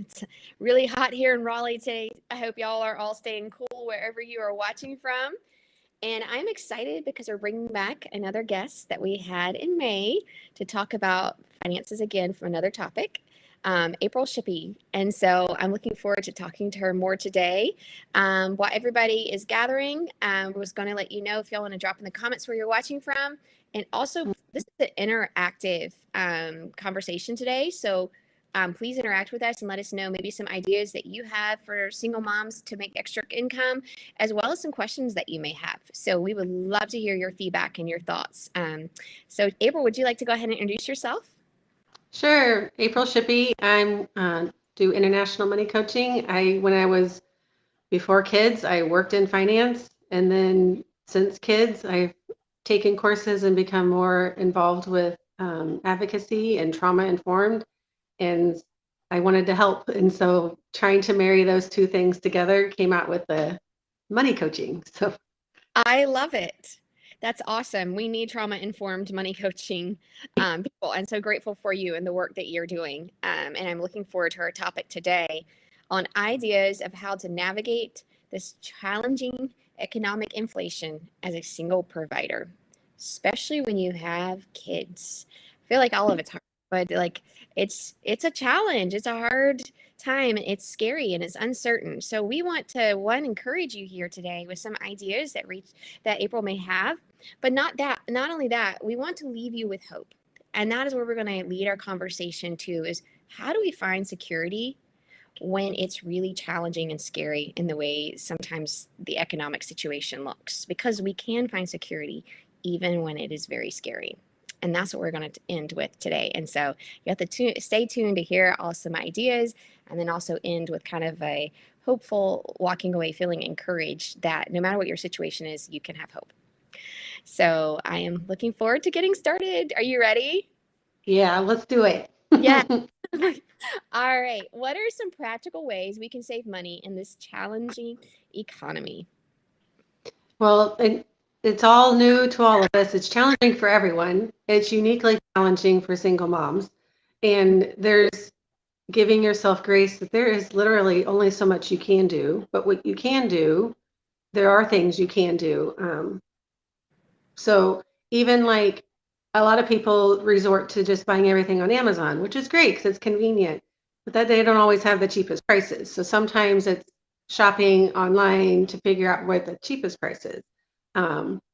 It's really hot here in Raleigh today. I hope y'all are all staying cool wherever you are watching from. And I'm excited because we're bringing back another guest that we had in May to talk about finances again from another topic, April Shippy. And so I'm looking forward to talking to her more today. While everybody is gathering, I was going to let you know if y'all want to drop in the comments where you're watching from. And also, this is an interactive conversation today. So please interact with us and let us know maybe some ideas that you have for single moms to make extra income, as well as some questions that you may have. So we would love to hear your feedback and your thoughts. So April, would you like to go ahead and introduce yourself? Sure. April Shippy. I'm do international money coaching. When I was before kids, I worked in finance, and then since kids, I've taken courses and become more involved with advocacy and trauma informed. And I wanted to help, and so trying to marry those two things together came out with the money coaching. So I love it. That's awesome. We need trauma-informed money coaching people. I'm so grateful for you and the work that you're doing. And I'm looking forward to our topic today on ideas of how to navigate this challenging economic inflation as a single provider, especially when you have kids. I feel like all of it's hard, but like it's a challenge. It's a hard time. It's scary and it's uncertain. So we want to encourage you here today with some ideas that April may have, but not only that, we want to leave you with hope. And that is where we're going to lead our conversation to is how do we find security when it's really challenging and scary in the way sometimes the economic situation looks, because we can find security even when it is very scary. And that's what we're going to end with today. And so you have to stay tuned to hear awesome ideas, and then also end with kind of a hopeful walking away feeling encouraged that no matter what your situation is, you can have hope. So I am looking forward to getting started. Are you ready? yeah, let's do it. Yeah. All right. What are some practical ways we can save money in this challenging economy? Well, it's all new to all of us. It's challenging for everyone. It's uniquely challenging for single moms. And there's giving yourself grace that there is literally only so much you can do. But what you can do, there are things you can do. So even like a lot of people resort to just buying everything on Amazon, which is great because it's convenient, but that they don't always have the cheapest prices. So sometimes it's shopping online to figure out what the cheapest price is.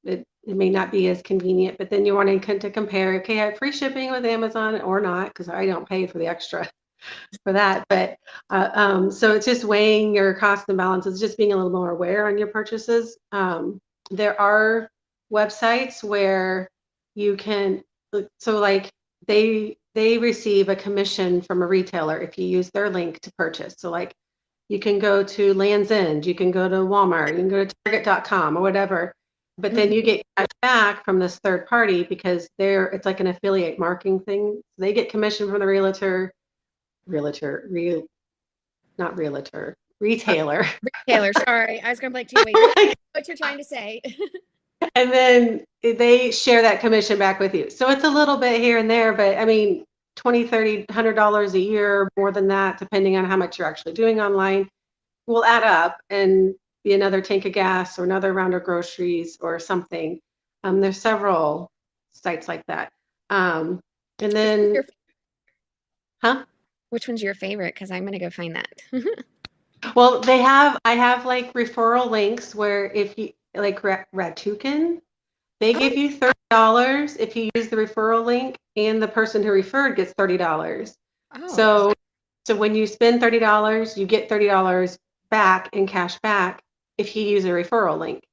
It may not be as convenient, but then you want to compare, okay, I have free shipping with Amazon or not, because I don't pay for the extra for that. But so it's just weighing your cost and balances, just being a little more aware on your purchases. There are websites where you can, so like they receive a commission from a retailer if you use their link to purchase. So like you can go to Land's End, you can go to Walmart, you can go to Target.com or whatever, but then you get cash back from this third party because it's like an affiliate marketing thing. They get commission from the retailer. Retailer, sorry. I was going to be like, gee, wait, what you're trying to say. And then they share that commission back with you. So it's a little bit here and there, but I mean, $20, $30, $100 a year, more than that, depending on how much you're actually doing online, will add up and be another tank of gas or another round of groceries or something. There's several sites like that. And then, huh? Which one's your favorite? Because I'm going to go find that. Well, I have like referral links where if you like Ratukin, they give you $30 if you use the referral link, and the person who referred gets $30. So when you spend $30, you get $30 back in cash back if you use a referral link.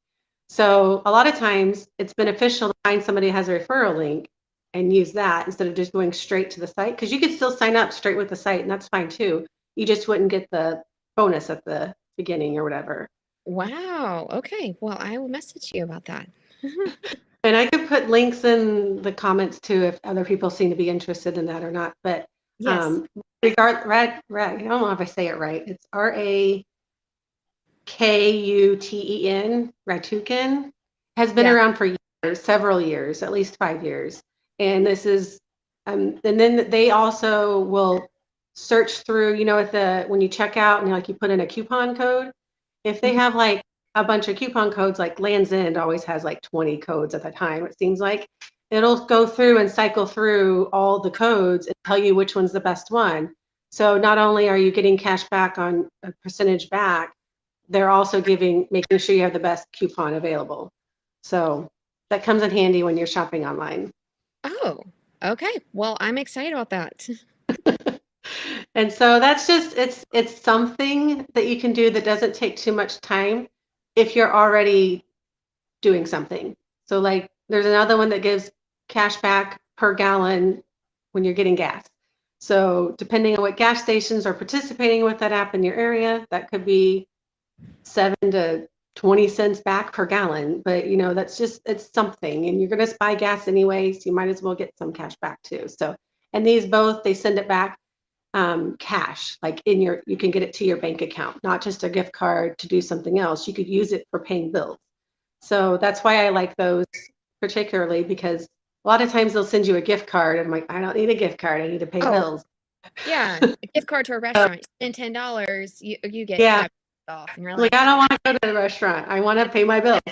So a lot of times it's beneficial to find somebody who has a referral link and use that instead of just going straight to the site, because you could still sign up straight with the site, and that's fine too. You just wouldn't get the bonus at the beginning or whatever. Wow. Okay. Well, I will message you about that. And I could put links in the comments too if other people seem to be interested in that or not. But yes. I don't know if I say it right. It's Rakuten. Ratukin has been around for years, several years, at least 5 years. And this is, and then they also will search through, when you check out and like you put in a coupon code, if they Mhm. have like a bunch of coupon codes, like Land's End always has like 20 codes at the time, it seems like. It'll go through and cycle through all the codes and tell you which one's the best one. So not only are you getting cash back on a percentage back, they're also making sure you have the best coupon available. So that comes in handy when you're shopping online. Oh, okay. Well, I'm excited about that. And so that's just it's something that you can do that doesn't take too much time if you're already doing something. So like there's another one that gives cash back per gallon when you're getting gas. So depending on what gas stations are participating with that app in your area, that could be 7 to 20 cents back per gallon. But that's just it's something, and you're going to buy gas anyway, so you might as well get some cash back too. So and these both they send it back cash, like you can get it to your bank account, not just a gift card to do something else. You could use it for paying bills. So that's why I like those particularly, because a lot of times they'll send you a gift card. And I'm like, I don't need a gift card. I need to pay Oh, bills. yeah. A gift card to a restaurant. You spend $10, you get Yeah. 5 off. And you're Like, like, I don't want to go to the restaurant. I want to pay my bills.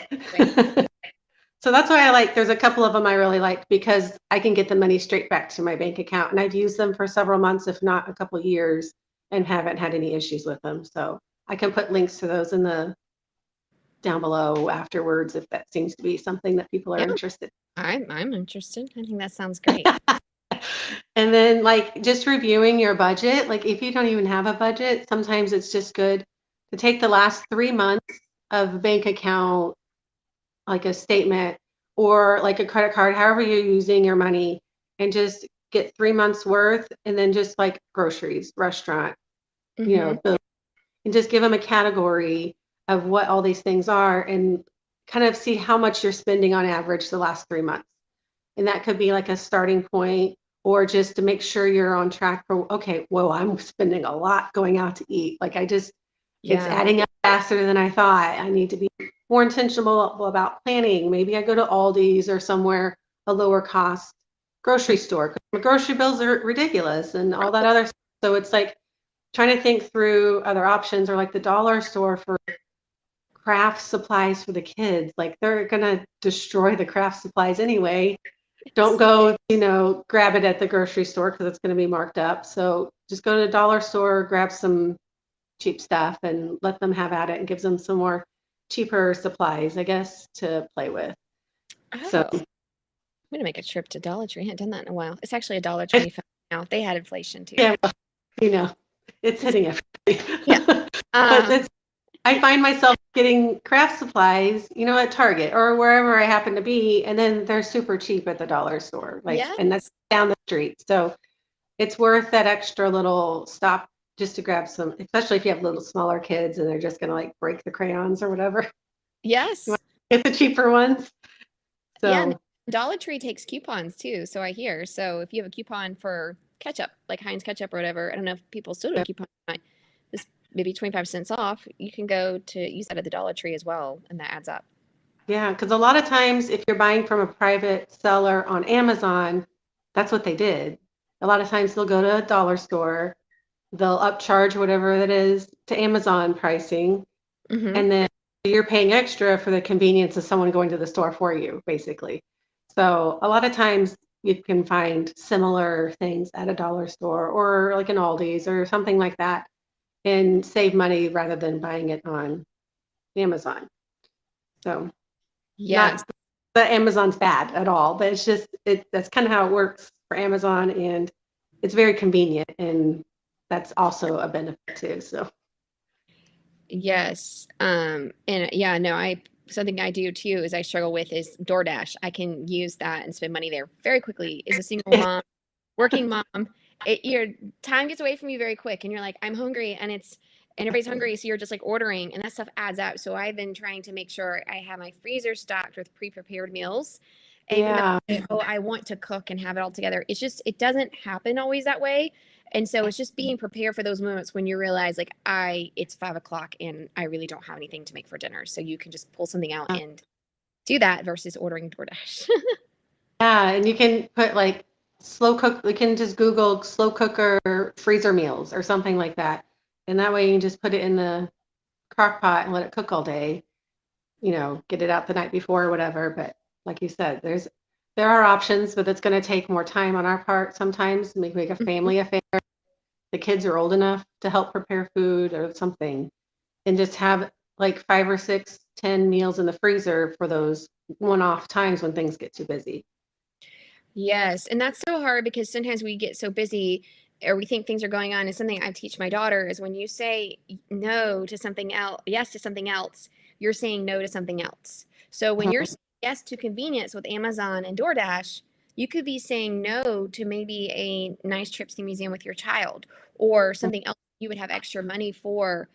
So that's why there's a couple of them I really like, because I can get the money straight back to my bank account. And I've used them for several months, if not a couple of years, and haven't had any issues with them. So I can put links to those down below afterwards if that seems to be something that people are yeah, interested I'm interested. I think that sounds great. in. And then like just reviewing your budget, like if you don't even have a budget, sometimes it's just good to take the last 3 months of a bank account, like a statement or like a credit card, however you're using your money, and just get 3 months worth, and then just like groceries, restaurant, Hmm. bills, and just give them a category of what all these things are, and kind of see how much you're spending on average the last 3 months. And that could be like a starting point, or just to make sure you're on track for, okay, whoa, I'm spending a lot going out to eat. It's Yeah. adding up faster than I thought. I need to be more intentional about planning. Maybe I go to Aldi's or somewhere, a lower cost grocery store, 'cause my grocery bills are ridiculous and all that other stuff. So it's like trying to think through other options, or like the dollar store for craft supplies for the kids. Like they're gonna destroy the craft supplies anyway. Don't go, grab it at the grocery store because it's going to be marked up. So just go to the dollar store, grab some cheap stuff, and let them have at it, and gives them some more cheaper supplies, I guess, to play with. So Oh, I'm gonna make a trip to Dollar Tree. I haven't done that in a while. It's actually a Dollar it's, 25 now. They had inflation too. yeah, well, you know, it's It's, hitting yeah. everybody. But Um, I find myself getting craft supplies, at Target or wherever I happen to be, and then they're super cheap at the dollar store, and that's yes. down the street. So it's worth that extra little stop just to grab some, especially if you have little smaller kids and they're just going to like break the crayons or whatever. You Yes. want to get the cheaper ones. Yeah, and So Dollar Tree takes coupons too, so I hear. So if you have a coupon for ketchup, like Heinz ketchup or whatever, I don't know if people still do a coupon. This maybe 25 cents off. You can go to use that at the Dollar Tree as well, and that adds up. yeah, because a lot of times if you're buying from a private seller on Amazon, that's what they did. A lot of times they'll go to a dollar store, they'll upcharge whatever it is to Amazon pricing, Hmm. and then you're paying extra for the convenience of someone going to the store for you, basically. So a lot of times you can find similar things at a dollar store or like an Aldi's or something like that, and save money rather than buying it on Amazon. So Yes. not that Amazon's bad at all, but it's just that's kind of how it works for Amazon, and it's very convenient, and that's also a benefit too. So Yes. And yeah, no, something I do too is I struggle with is DoorDash. I can use that and spend money there very quickly. As a single mom, working mom, your time gets away from you very quick, and you're like, I'm hungry, and everybody's hungry, so you're just like ordering, and that stuff adds up. So I've been trying to make sure I have my freezer stocked with pre-prepared meals. And even yeah, though I want to cook and have it all together, it doesn't happen always that way. And so it's just being prepared for those moments when you realize like it's 5 o'clock and I really don't have anything to make for dinner. So you can just pull something out and do that versus ordering DoorDash. yeah, and you can put like slow cook. We can just Google slow cooker freezer meals or something like that. And that way you can just put it in the crock pot and let it cook all day, get it out the night before or whatever. But like you said, there are options, but it's going to take more time on our part sometimes, make a Mhm. family affair. The kids are old enough to help prepare food or something, and just have like 5 or 6, 10 meals in the freezer for those one-off times when things get too busy. Yes, and that's so hard because sometimes we get so busy or we think things are going on. And something I teach my daughter is when you say no to something else, yes to something else, you're saying no to something else. So when you're Mhm. saying yes to convenience with Amazon and DoorDash, you could be saying no to maybe a nice trip to the museum with your child or something else you would have extra money for.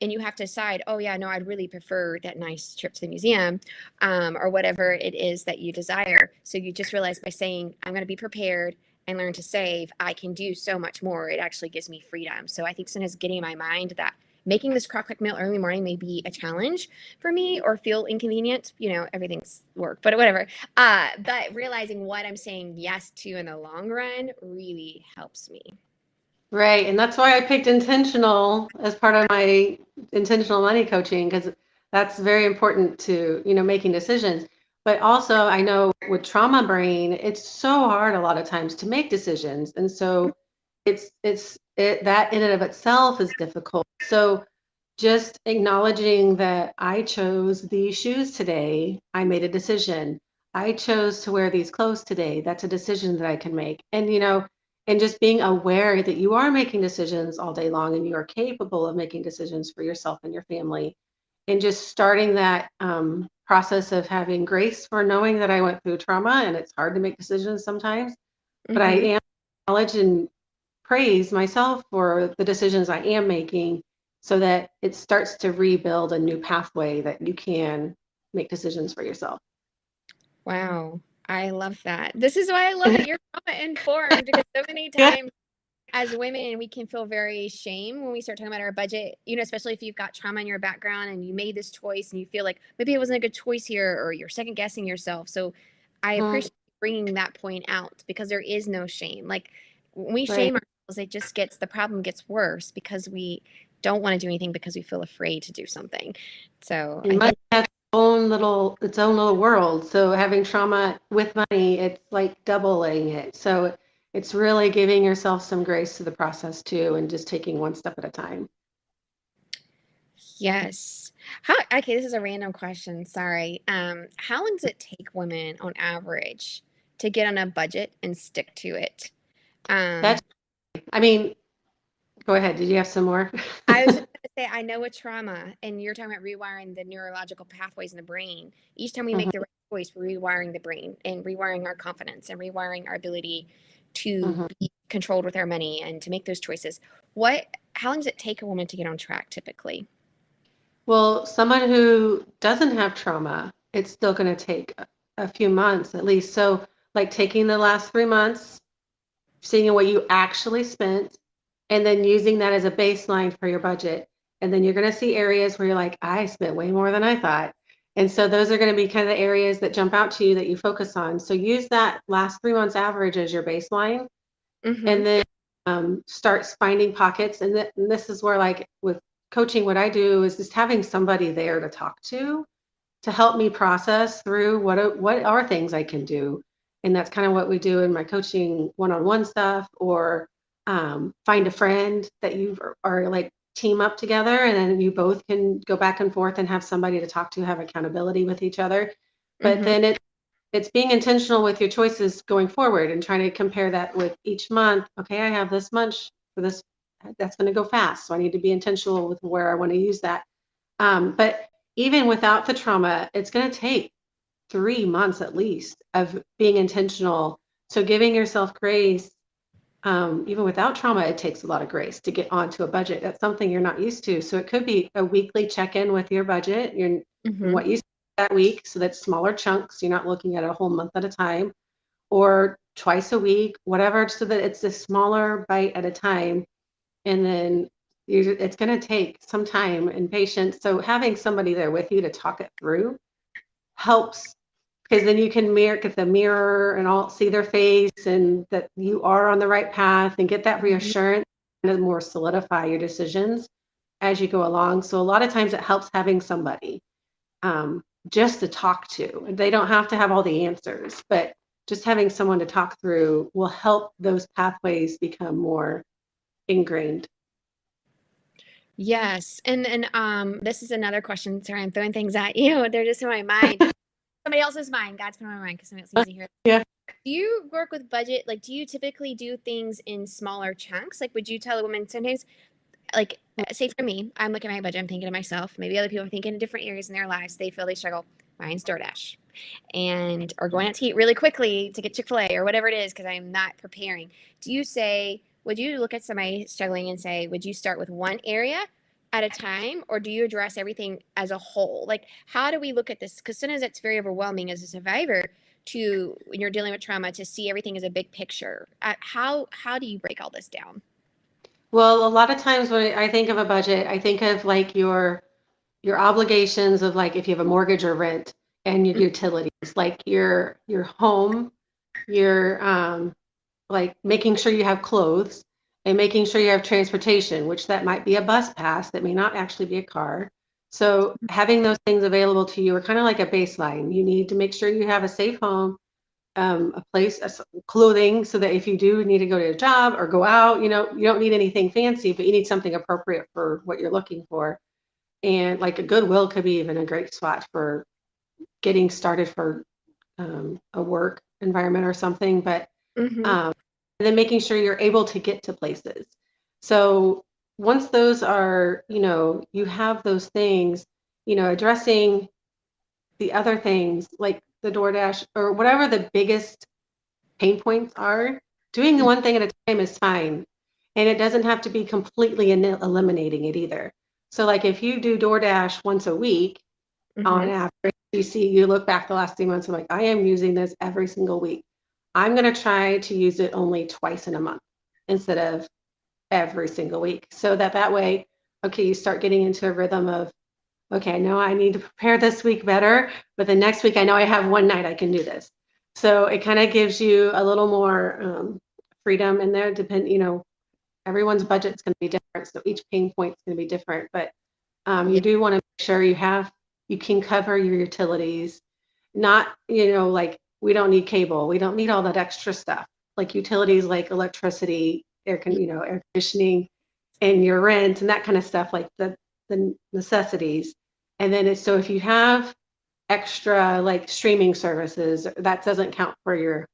And you have to decide, oh, yeah, no, I'd really prefer that nice trip to the museum, or whatever it is that you desire. So you just realize by saying, I'm going to be prepared and learn to save, I can do so much more. It actually gives me freedom. So I think sometimes getting in my mind that making this crock meal early morning may be a challenge for me or feel inconvenient. Everything's work, but whatever. But realizing what I'm saying yes to in the long run really helps me. Right. And that's why I picked intentional as part of my intentional money coaching, because that's very important to, making decisions. But also, I know with trauma brain, it's so hard a lot of times to make decisions. And so that in and of itself is difficult. So just acknowledging that I chose these shoes today, I made a decision. I chose to wear these clothes today. That's a decision that I can make. And just being aware that you are making decisions all day long and you are capable of making decisions for yourself and your family. And just starting that process of having grace for knowing that I went through trauma and it's hard to make decisions sometimes, but I Mm-hmm. am acknowledge and praise myself for the decisions I am making so that it starts to rebuild a new pathway that you can make decisions for yourself. Wow. I love that. This is why I love that you're trauma informed because so many Yeah. times as women, we can feel very shame when we start talking about our budget, especially if you've got trauma in your background and you made this choice and you feel like maybe it wasn't a good choice here or you're second guessing yourself. So I Mhm. appreciate bringing that point out because there is no shame. Like when we Right. shame ourselves, the problem gets worse because we don't want to do anything because we feel afraid to do something. So And I money think, has its own little world. So having trauma with money, it's like doubling it. So it's really giving yourself some grace to the process too, and just taking one step at a time. yes. Okay, this is a random question. Sorry. How long does it take women on average to get on a budget and stick to it? That's, Um, I mean, go ahead. Did you have some more? I was just going to say, I know with trauma, and you're talking about rewiring the neurological pathways in the brain. Each time we make Mhm, the right choice, we're rewiring the brain and rewiring our confidence and rewiring our ability to mhm. be controlled with our money and to make those choices. How long does it take a woman to get on track typically? Well, someone who doesn't have trauma, it's still going to take a few months at least. So, like taking the last 3 months, seeing what you actually spent, and then using that as a baseline for your budget. And then you're going to see areas where you're like, I spent way more than I thought. And so those are going to be kind of the areas that jump out to you that you focus on. So use that last 3 months average as your baseline, Mm-hmm. and then start finding pockets. And this is where, like with coaching, what I do is just having somebody there to talk to help me process through what are things I can do. And that's kind of what we do in my coaching one-on-one stuff, or find a friend that you are like team up together, and then you both can go back and forth and have somebody to talk to, have accountability with each other. But Mm-hmm. then it's being intentional with your choices going forward and trying to compare that with each month. Okay, I have this much for this. That's going to go fast. So I need to be intentional with where I want to use that. But even without the trauma, it's going to take 3 months at least of being intentional. So giving yourself grace, even without trauma, it takes a lot of grace to get onto a budget. That's something you're not used to. So it could be a weekly check-in with your budget, Mm-hmm. what you spent that week. So that's smaller chunks. You're not looking at a whole month at a time, or twice a week, whatever, so that it's a smaller bite at a time. And then it's going to take some time and patience. So having somebody there with you to talk it through helps because then you can get the mirror and all see their face and that you are on the right path and get that reassurance and more solidify your decisions as you go along. So a lot of times it helps having somebody just to talk to. They don't have to have all the answers, but just having someone to talk through will help those pathways become more ingrained. Yes. And this is another question. Sorry, I'm throwing things at you. They're just in my mind. Somebody else's mind. God's put in my mind because somebody else needs to hear. Yeah. Do you work with budget? Like, do you typically do things in smaller chunks? Like, would you tell a woman sometimes, like, say for me, I'm looking at my budget, I'm thinking to myself, maybe other people are thinking in different areas in their lives, they feel they struggle. Mine's DoorDash and or going out to eat really quickly to get Chick-fil-A or whatever it is because I'm not preparing. Do you say, would you look at somebody struggling and say, would you start with one area at a time, or do you address everything as a whole? Like, how do we look at this? Because sometimes it's very overwhelming as a survivor to, when you're dealing with trauma, to see everything as a big picture. How do you break all this down? Well, a lot of times when I think of a budget, I think of like your obligations of like if you have a mortgage or rent and your utilities, like your home, your like making sure you have clothes and making sure you have transportation, which that might be a bus pass, that may not actually be a car. So having those things available to you are kind of like a baseline. You need to make sure you have a safe home, a place, clothing, so that if you do need to go to a job or go out, you don't need anything fancy, but you need something appropriate for what you're looking for. And like a Goodwill could be even a great spot for getting started for a work environment or something. But and then making sure you're able to get to places. So once those are, you have those things, addressing the other things like the DoorDash or whatever the biggest pain points are, doing the one thing at a time is fine. And it doesn't have to be completely eliminating it either. So like if you do DoorDash once a week on average, you look back the last 3 months, I'm like, I am using this every single week. I'm going to try to use it only twice in a month instead of every single week. So that way, okay, you start getting into a rhythm of, okay, I know I need to prepare this week better, but the next week I know I have one night I can do this. So it kind of gives you a little more freedom in there. Everyone's budget's going to be different. So each pain point is going to be different, but you do want to make sure you can cover your utilities, not, like we don't need cable. We don't need all that extra stuff like utilities, like electricity, air conditioning and your rent and that kind of stuff, like the necessities. And then so if you have extra like streaming services, that doesn't count for your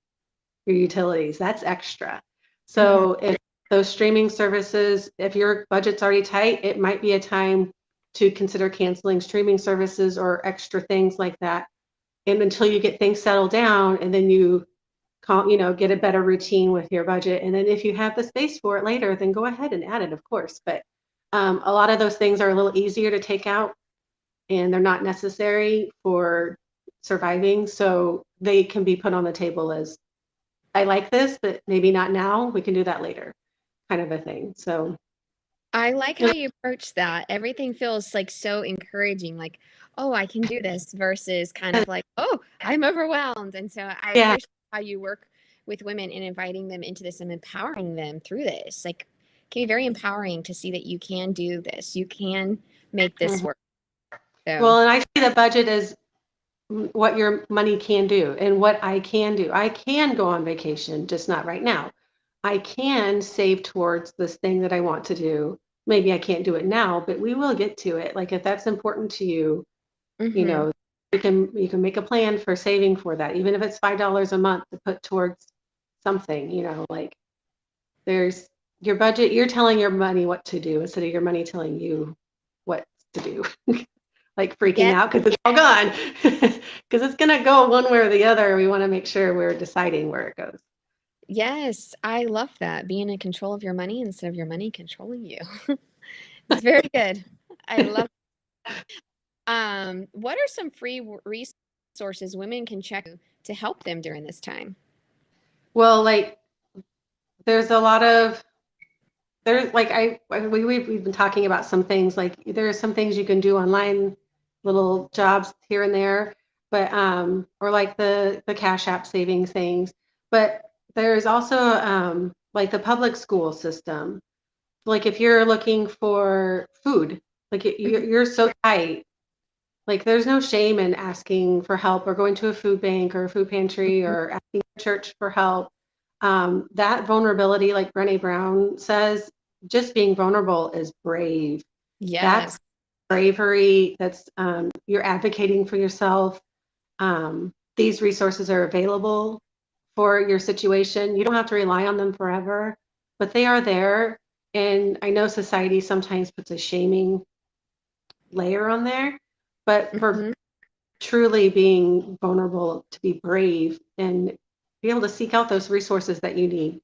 utilities. That's extra. So if those streaming services, if your budget's already tight, it might be a time to consider canceling streaming services or extra things like that. And until you get things settled down and then you get a better routine with your budget. And then if you have the space for it later, then go ahead and add it, of course. But a lot of those things are a little easier to take out and they're not necessary for surviving. So they can be put on the table as, I like this, but maybe not now. We can do that later, kind of a thing. So I like how you approach that. Everything feels like so encouraging, like, oh, I can do this versus kind of like, oh, I'm overwhelmed. And so I appreciate how you work with women and inviting them into this and empowering them through this. Like, it can be very empowering to see that you can do this. You can make this work. So. Well, and I see the budget as what your money can do and what I can do. I can go on vacation, just not right now. I can save towards this thing that I want to do. Maybe I can't do it now, but we will get to it. Like if that's important to you, you can make a plan for saving for that, even if it's $5 a month to put towards something, like there's your budget, you're telling your money what to do instead of your money telling you what to do. Like freaking out because it's all gone because it's going to go one way or the other. We want to make sure we're deciding where it goes. Yes, I love that. Being in control of your money instead of your money controlling you. It's very good. I love it. What are some free resources women can check to help them during this time? Well, like there's a lot of like we've been talking about some things, like there are some things you can do online, little jobs here and there. but or like the Cash App savings things. But there's also like the public school system. Like if you're looking for food, like you're so tight, like there's no shame in asking for help or going to a food bank or a food pantry Mhm. or asking the church for help. That vulnerability, like Brené Brown says, just being vulnerable is brave. That's Yes. bravery. That's you're advocating for yourself. These resources are available for your situation. You don't have to rely on them forever, but they are there. And I know society sometimes puts a shaming layer on there, but for Mhm. truly being vulnerable, to be brave and be able to seek out those resources that you need.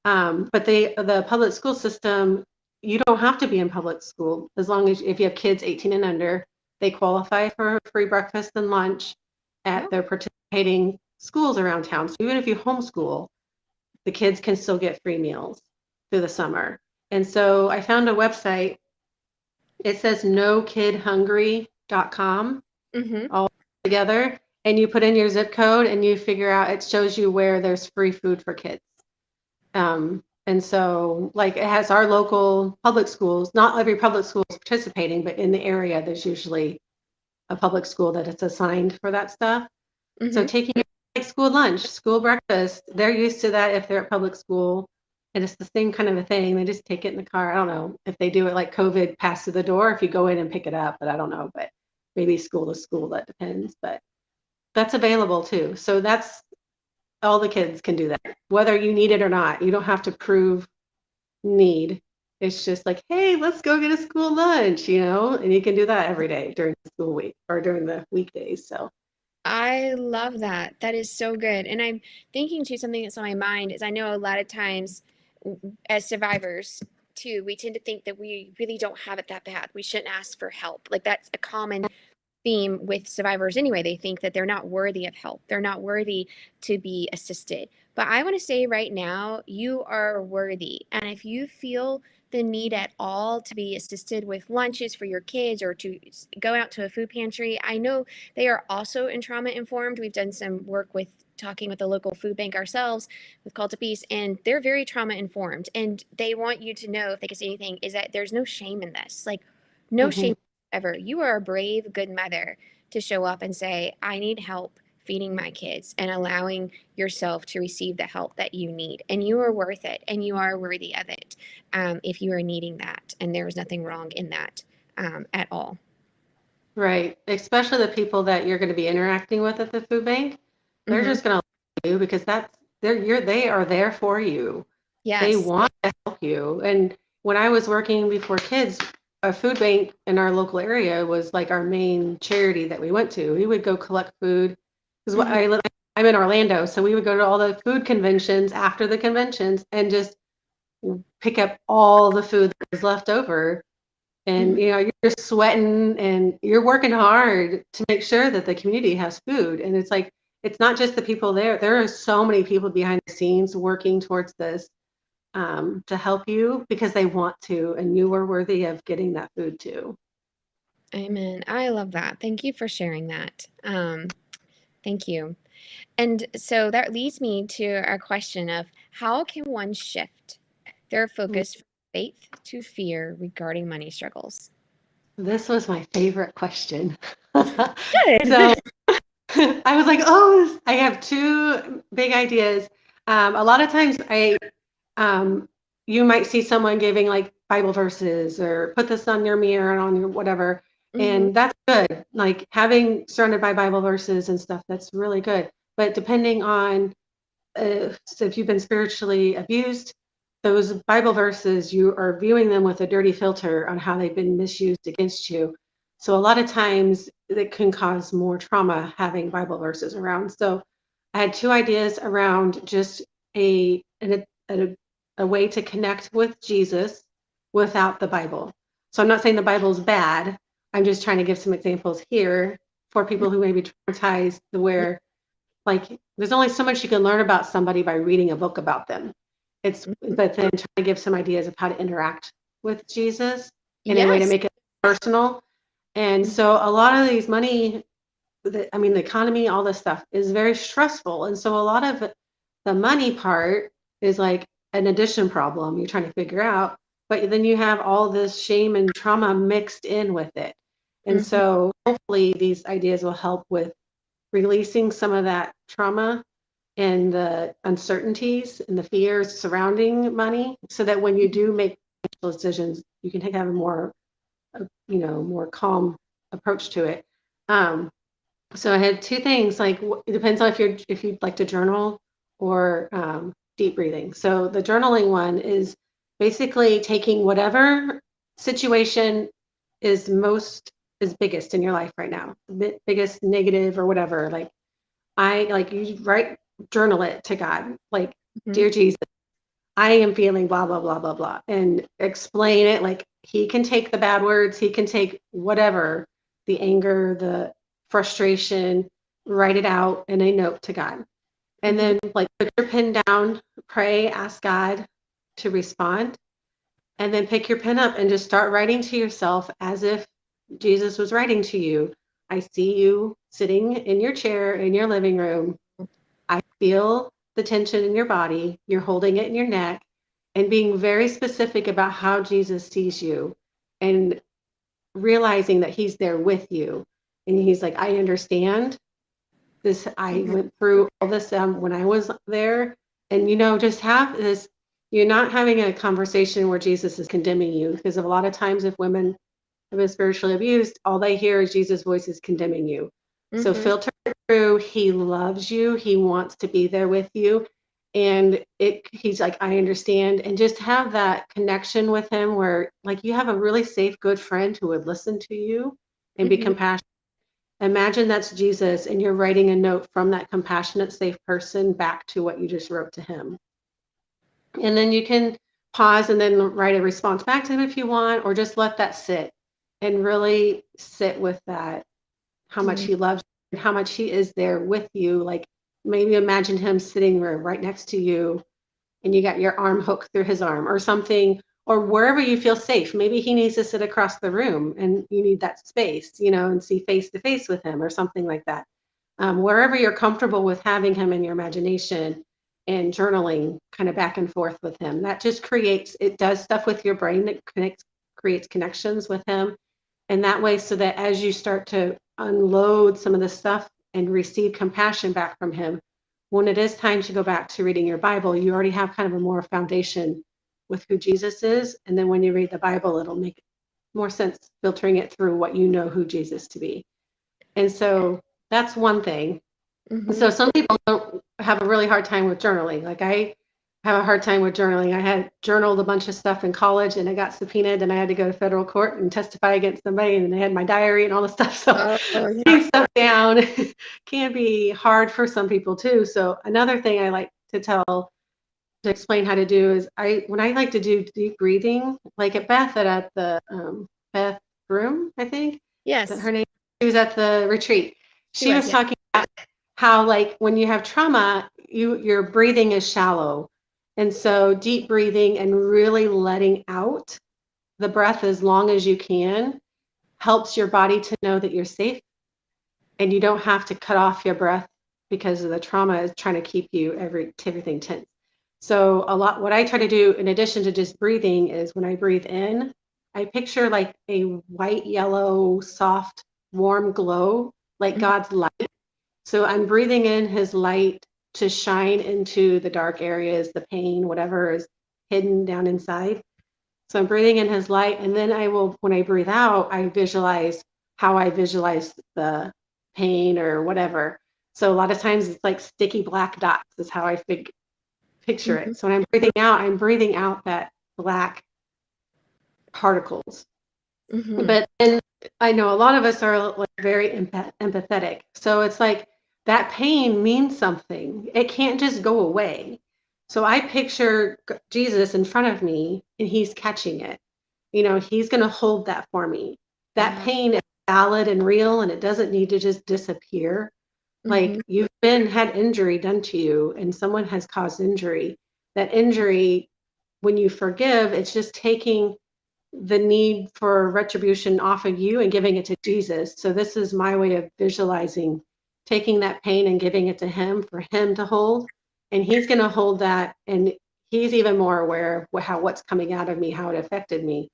But the public school system, you don't have to be in public school as long as if you have kids 18 and under, they qualify for free breakfast and lunch at Oh. their participating schools around town. So even if you homeschool, the kids can still get free meals through the summer. And so I found a website. It says nokidhungry.com Mhm. all together, and you put in your zip code and you figure out, it shows you where there's free food for kids. And so like it has our local public schools, not every public school is participating, but in the area there's usually a public school that is assigned for that stuff. So Mhm. taking like school lunch, school breakfast, they're used to that if they're at public school. And it's the same kind of a thing. They just take it in the car. I don't know if they do it like COVID pass to the door, if you go in and pick it up, but I don't know. But maybe school to school, that depends. But that's available too. So that's all the kids can do that, whether you need it or not. You don't have to prove need. It's just like, hey, let's go get a school lunch, and you can do that every day during the school week or during the weekdays. So, I love that. That is so good. And I'm thinking too, something that's on my mind is I know a lot of times as survivors too, we tend to think that we really don't have it that bad. We shouldn't ask for help. Like that's a common theme with survivors anyway. They think that they're not worthy of help. They're not worthy to be assisted. But I want to say right now, you are worthy. And if you feel the need at all to be assisted with lunches for your kids or to go out to a food pantry, I know they are also in trauma informed. We've done some work with talking with the local food bank ourselves with Call to Peace, and they're very trauma informed. And they want you to know, if they can say anything, is that there's no shame in this. Like, no mhm. shame ever. You are a brave, good mother to show up and say, I need help feeding my kids and allowing yourself to receive the help that you need. And you are worth it and you are worthy of it if you are needing that. And there is nothing wrong in that at all. Right. Especially the people that you're going to be interacting with at the food bank. They're Mm-hmm. just going to love you because they are there for you. They Yes. want to help you. And when I was working before kids, a food bank in our local area was like our main charity that we went to. We would go collect food because Mm-hmm. I'm in Orlando, so we would go to all the food conventions after the conventions and just pick up all the food that was left over. And Mm-hmm. you're sweating and you're working hard to make sure that the community has food. And it's like, it's not just the people there. There are so many people behind the scenes working towards this to help you because they want to, and you are worthy of getting that food too. Amen. I love that. Thank you for sharing that. Thank you. And so that leads me to our question of how can one shift their focus from faith to fear regarding money struggles? This was my favorite question. So Good. I was like, oh, I have two big ideas. A lot of times um, you might see someone giving like Bible verses or put this on your mirror and on your whatever. Mm-hmm. And that's good. Like having surrounded by Bible verses and stuff, that's really good. But depending on so if you've been spiritually abused, those Bible verses, you are viewing them with a dirty filter on how they've been misused against you. So a lot of times it can cause more trauma having Bible verses around. So I had two ideas around just a way to connect with Jesus without the Bible. So I'm not saying the Bible is bad. I'm just trying to give some examples here for people who may be traumatized where like there's only so much you can learn about somebody by reading a book about them. But then trying to give some ideas of how to interact with Jesus in a way to Yes. make it personal. And so a lot of these money the economy, all this stuff is very stressful. And so a lot of the money part is like an addition problem you're trying to figure out. But then you have all this shame and trauma mixed in with it. And so hopefully these ideas will help with releasing some of that trauma and the uncertainties and the fears surrounding money, so that when you do make financial decisions, you can have a more, more calm approach to it. So I had two things. Like, it depends on if you'd like to journal or deep breathing. So the journaling one is basically taking whatever situation is biggest in your life right now, biggest negative or whatever. Like, you journal it to God. Like, dear Jesus, I am feeling blah, blah, blah, blah, blah, and explain it. Like, he can take the bad words, he can take whatever, the anger, the frustration, write it out in a note to God. And then like put your pen down, pray, ask God to respond, and then pick your pen up and just start writing to yourself as if Jesus was writing to you. I see you sitting in your chair in your living room. I feel the tension in your body. You're holding it in your neck, and being very specific about how Jesus sees you, and realizing that he's there with you. And he's like, I understand this. I went through all this when I was there. And, just have this, you're not having a conversation where Jesus is condemning you, because a lot of times if women have been spiritually abused, all they hear is Jesus' voice is condemning you. So filter it through. He loves you. He wants to be there with you. And he's like, I understand. And just have that connection with him where like you have a really safe, good friend who would listen to you and be compassionate. Imagine that's Jesus, and you're writing a note from that compassionate, safe person back to what you just wrote to him. And then you can pause and then write a response back to him if you want, or just let that sit and really sit with that, how much he loves you and how much he is there with you. Like, maybe imagine him sitting right next to you, and you got your arm hooked through his arm or something, or wherever you feel safe. Maybe he needs to sit across the room and you need that space, and see face to face with him or something like that. Wherever you're comfortable with having him in your imagination, and journaling kind of back and forth with him. That just does stuff with your brain that creates connections with him. And that way, so that as you start to unload some of the stuff and receive compassion back from him, when it is time to go back to reading your Bible, you already have kind of a more foundation with who Jesus is. And then when you read the Bible, it'll make more sense filtering it through what you know who Jesus to be. And so that's one thing. So some people don't have a really hard time with journaling. Like, I have a hard time with journaling. I had journaled a bunch of stuff in college, and I got subpoenaed, and I had to go to federal court and testify against somebody, and I had my diary and all the stuff. So writing stuff down can be hard for some people too. So another thing I like to explain how to do is when I like to do deep breathing, like at the Beth Broom, I think. Yes. Is that her name? She was at the retreat. She was talking about how, like, when you have trauma, your breathing is shallow. And so deep breathing and really letting out the breath as long as you can helps your body to know that you're safe, and you don't have to cut off your breath because of the trauma is trying to keep everything tense. So what I try to do in addition to just breathing is when I breathe in, I picture like a white, yellow, soft, warm glow, like God's light. So I'm breathing in his light to shine into the dark areas, the pain, whatever is hidden down inside. So I'm breathing in his light. And then when I breathe out, I visualize how I visualize the pain or whatever. So a lot of times it's like sticky black dots is how I picture it. So when I'm breathing out that black particles. But then I know a lot of us are like very empathetic. So it's like that pain means something. It can't just go away. So I picture Jesus in front of me, and he's catching it. He's going to hold that for me. That pain is valid and real, and it doesn't need to just disappear. Like, you've had injury done to you, and someone has caused injury. That injury, when you forgive, it's just taking the need for retribution off of you and giving it to Jesus. So this is my way of visualizing taking that pain and giving it to him for him to hold. And he's going to hold that. And he's even more aware of how what's coming out of me, how it affected me.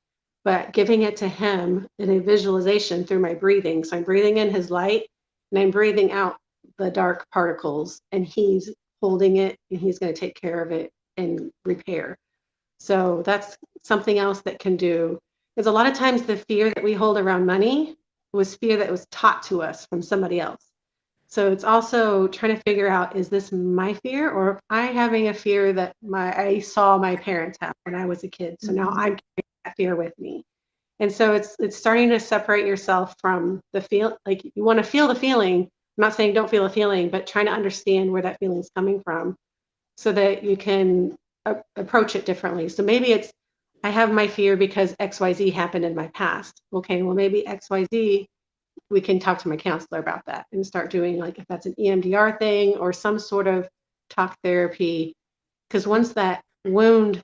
But giving it to him in a visualization through my breathing. So I'm breathing in his light and I'm breathing out the dark particles. And he's holding it and he's going to take care of it and repair. So that's something else that can do. Because a lot of times the fear that we hold around money was fear that was taught to us from somebody else. So it's also trying to figure out, is this my fear, or am I having a fear that I saw my parents have when I was a kid? So now I'm carrying that fear with me. And so it's starting to separate yourself from the feel. Like you want to feel the feeling. I'm not saying don't feel a feeling, but trying to understand where that feeling is coming from so that you can approach it differently. So maybe it's, I have my fear because XYZ happened in my past. Okay, well, maybe XYZ, we can talk to my counselor about that and start doing, like, if that's an EMDR thing or some sort of talk therapy. Because once that wound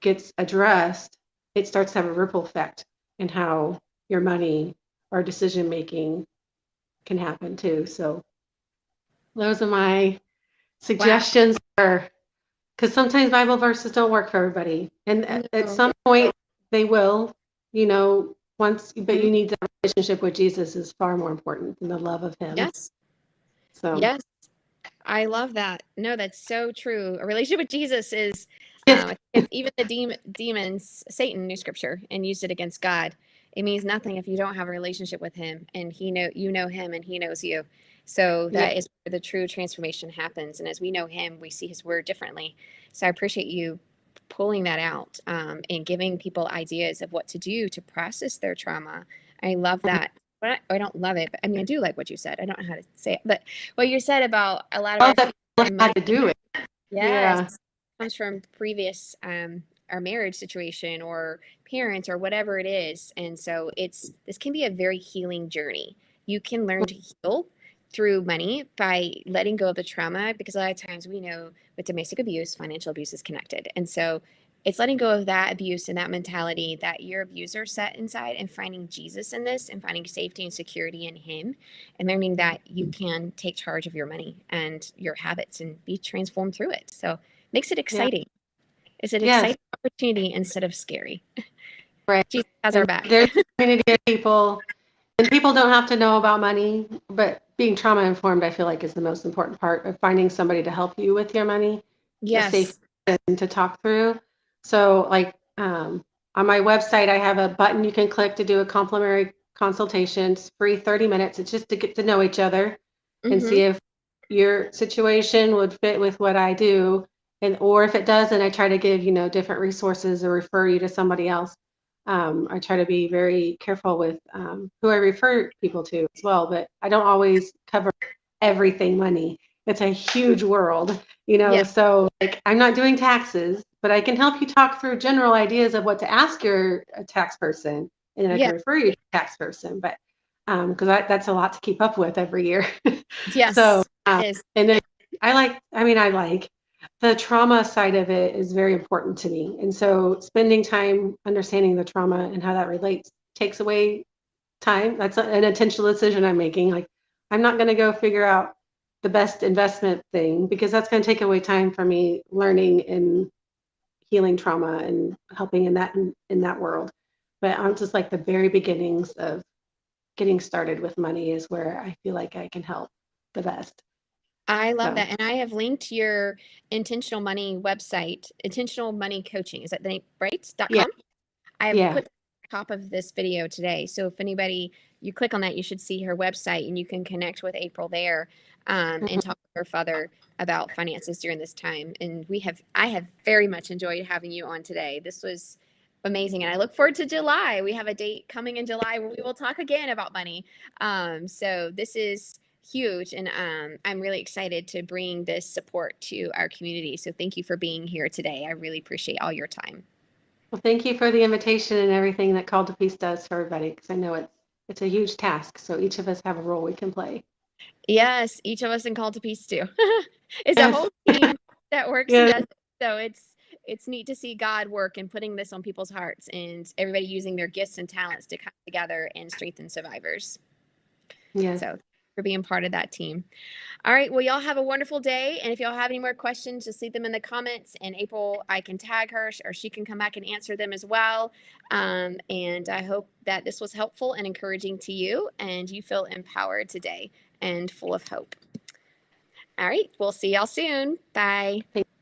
gets addressed, it starts to have a ripple effect in how your money or decision making can happen too. So those are my Wow. suggestions for, because sometimes Bible verses don't work for everybody. And at No. some point they will, once, but Mhm. you need that relationship with Jesus is far more important than the love of him. Yes. So, Yes. I love that. No, that's so true. A relationship with Jesus is, yes, if even the demons, Satan knew scripture and used it against God. It means nothing if you don't have a relationship with him and you know him and he knows you. So yeah, that is where the true transformation happens. And as we know him, we see his word differently. So I appreciate you pulling that out, and giving people ideas of what to do to process their trauma. I love that. But I don't love it, but I mean, I do like what you said. I don't know how to say it, but what you said about a lot of all our that fear people and had money, to do it. yes, Yeah, comes from previous, our marriage situation or parents or whatever it is. And so this can be a very healing journey. You can learn to heal through money by letting go of the trauma, because a lot of times we know with domestic abuse, financial abuse is connected. And so it's letting go of that abuse and that mentality that your abuser set inside and finding Jesus in this and finding safety and security in him and learning that you can take charge of your money and your habits and be transformed through it. So makes it yeah, exciting. It's an yes, exciting opportunity instead of scary. right. Jesus has our And back. there's a community of people, and people don't have to know about money, but being trauma informed, I feel like, is the most important part of finding somebody to help you with your money, a safe Yes. person to talk through. So, like, on my website, I have a button you can click to do a complimentary consultation. It's free, 30 minutes. It's just to get to know each other and Mm-hmm. see if your situation would fit with what I do. And or if it doesn't, I try to give, different resources or refer you to somebody else. I try to be very careful with who I refer people to as well, but I don't always cover everything money. It's a huge world, Yeah. so, like, I'm not doing taxes, but I can help you talk through general ideas of what to ask your tax person, and then I can Yeah. refer you to a tax person. But because that's a lot to keep up with every year. So, Yes. It is. and then I like the trauma side of it is very important to me. And so spending time understanding the trauma and how that relates takes away time. That's an intentional decision I'm making. Like, I'm not going to go figure out the best investment thing because that's going to take away time for me learning and healing trauma and helping in that world. But I'm just like the very beginnings of getting started with money is where I feel like I can help the best. I love So, that. And I have linked your intentional money website, intentional money coaching. Is that the name, right? yeah, .com? I have yeah. put top of this video today. So if anybody, you click on that, you should see her website and you can connect with April there, and Mhm. talk with her father about finances during this time. And I have very much enjoyed having you on today. This was amazing. And I look forward to July. We have a date coming in July where we will talk again about money. So this is huge. And I'm really excited to bring this support to our community. So thank you for being here today. I really appreciate all your time. Well, thank you for the invitation and everything that Call to Peace does for everybody, because I know it's a huge task. So each of us have a role we can play. Yes, each of us in Call to Peace too. It's a Yes, whole team that works yes, together. So it's neat to see God work and putting this on people's hearts and everybody using their gifts and talents to come together and strengthen survivors. Yes. So for being part of that team. All right. Well, y'all have a wonderful day. And if y'all have any more questions, just leave them in the comments. And April, I can tag her or she can come back and answer them as well. And I hope that this was helpful and encouraging to you and you feel empowered today and full of hope. All right. We'll see y'all soon. Bye.